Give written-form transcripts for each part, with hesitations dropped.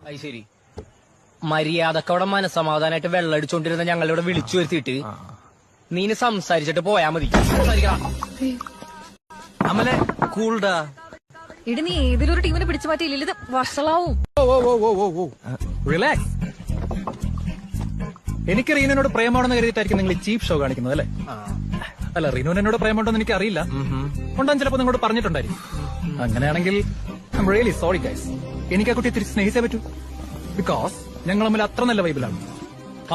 അത് ശരി. മര്യാദക്കവിടെ മനസമാധാനമായിട്ട് വെള്ളടിച്ചോണ്ടിരുന്ന ഞങ്ങളിവിടെ വിളിച്ചു വരുത്തിയിട്ട് നീന് സംസാരിച്ചിട്ട് പോയാ മതി. അമലെ കൂൾഡാ. ഇടി നീ ഏതിലൊരു ടീമിനെ പിടിച്ചു മാറ്റിയില്ല, ഇത് വഷളാവും. റിലാക്സ്. എനിക്ക് റീനുവിനോട് പ്രേമാണെന്ന് കരുതിയിട്ടായിരിക്കും നിങ്ങൾ ചീപ്പ് ഷോ കാണിക്കുന്നത് അല്ലേ? അല്ല, റീനുവിന് എന്നോട് പ്രേമുണ്ടോന്ന് എനിക്ക് അറിയില്ല. ഉണ്ടാകും, ചിലപ്പോ നിങ്ങളോട് പറഞ്ഞിട്ടുണ്ടായിരിക്കും. അങ്ങനെയാണെങ്കിൽ I am really sorry guys. എനിക്ക് ആ കുട്ടിയെ തിരിച്ച് സ്നേഹിച്ചേ പറ്റൂ. ബിക്കോസ് ഞങ്ങൾ തമ്മിൽ അത്ര നല്ല വൈബിലാണ്.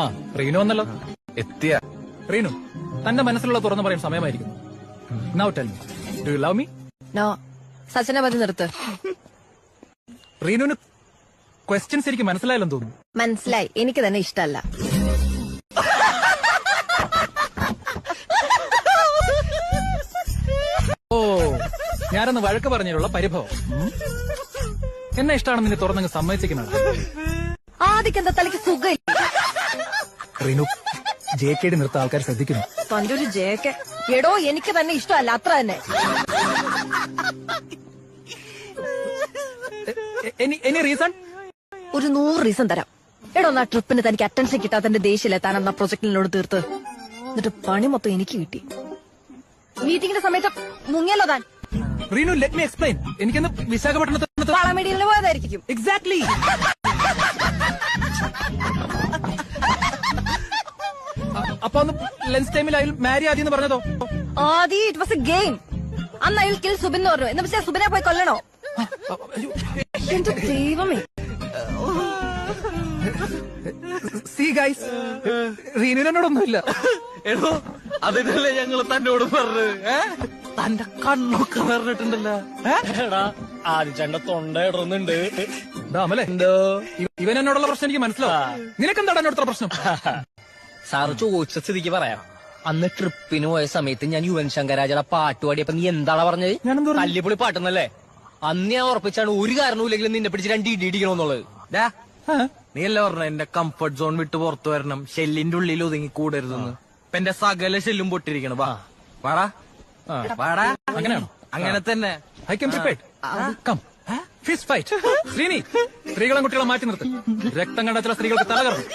ആ റീനു വന്നല്ലോ. എത്തിയ റീനു, തന്റെ മനസ്സിലുള്ള തുറന്നു പറയാൻ സമയമായിരിക്കുന്നു. Now tell me, do you love me? No. സച്ചിനെ മതി നിർത്ത്. റീനുവിന് ക്വസ്റ്റ്യൻസ് എനിക്ക് മനസ്സിലായില്ലെന്ന് തോന്നുന്നു. മനസ്സിലായി, എനിക്ക് തന്നെ ഇഷ്ടമല്ല. ഓ, ഞാനൊന്ന് വഴക്ക് പറഞ്ഞതിലുള്ള പരിഭവം. എന്നെ ഇഷ്ടമാണെന്ന് നിന്നെ തുറന്നങ്ങ് സമ്മതിച്ചിരിക്കുന്നതാണ്. ആദ്യം എന്താ തലയ്ക്ക് സുഖമില്ല. റീനു, JKD നിർത്ത ആൾക്കാർ ശ്രദ്ധിക്കുന്നു. തന്റെ ഒരു ജേക്ക്. എടോ, എനിക്ക് തന്നെ ഇഷ്ടമല്ല, അത്ര തന്നെ. Any reason? ഒരു 100 റീസൺ തരാം. എടോ, ആ ട്രിപ്പിന് തനിക്ക് അറ്റൻഷൻ കിട്ടാത്തന്റെ ദേഷ്യല്ലേ താൻ അന്ന് പ്രൊജക്ടിനോട് തീർത്ത്. എന്നിട്ട് പണി മൊത്തം എനിക്ക് കിട്ടി. മീറ്റിംഗിന്റെ സമയത്ത് മുങ്ങിയല്ലോ താൻ. Reenu, let me explain. എനിക്കൊന്ന് വിശാഖപട്ടണത്ത് വളമേടിയിൽ പോയതായിരിക്കും. എക്സാക്ട്ലി. അപ്പൊ ഒന്ന് ലഞ്ച് ടൈമിൽ അയാൾ മാരി ആദ്യം പറഞ്ഞതോ? ആദി, ഇറ്റ് വാസ് എ ഗെയിം. അന്ന് അയാൾ കിൽ സുബിൻ എന്ന് പറഞ്ഞു. എന്ന് വെച്ചാൽ സുബിനെ പോയി കൊല്ലണോ? എന്റെ ദൈവമേ. സീ ഗൈസ്, റീനുവിനോടൊന്നുമില്ല. എടോ, അതിനല്ലേ ഞങ്ങള് തന്നോട് പറഞ്ഞത്. തന്റെ കണ്ണൊക്കെ പറഞ്ഞിട്ടുണ്ടല്ലോ. ആദിച്ചേട്ടന്റെ തൊണ്ട ഇടുന്നുണ്ട്. അമലെ, ഇവൻ എന്നോടുള്ള പ്രശ്നം എനിക്ക് മനസ്സിലാവും. നിനക്കെന്താണ് എന്നോടുള്ള പ്രശ്നം? സാറ് ചോദിച്ച സ്ഥിതിക്ക് പറയാം. അന്ന് ട്രിപ്പിന് പോയ സമയത്ത് ഞാൻ യുവൻ ശങ്കർ രാജയുടെ പാട്ട് പാടിയപ്പോ നീ എന്താണ് പറഞ്ഞത്? തല്ലിപ്പൊളി പാട്ടെന്നല്ലേ? അന്ന് ഞാൻ ഉറപ്പിച്ചാണ് ഒരു കാരണവുമില്ലെങ്കിലും നിന്നെ പിടിച്ച് 2 ഇടി ഇടിക്കണമെന്നുള്ളത്. നീ അല്ലേ പറഞ്ഞ എന്റെ കംഫർട്ട് സോൺ വിട്ട് പുറത്തു വരണം, ഷെല്ലിന്റെ ഉള്ളിൽ ഒതുങ്ങി കൂടരുതെന്ന്. ഇപ്പൊ എന്റെ സകല ഷെല്ലും പൊട്ടിരിക്കണം. വാടാ വാടാ. അങ്ങനെയാണോ? അങ്ങനെ തന്നെ. I can prepared. Come fist fight. Sreeni, സ്ത്രീകളും കുട്ടികളെ മാറ്റി നിർത്ത്. രക്തം കണ്ട ചില സ്ത്രീകൾക്ക് തലകറങ്ങും.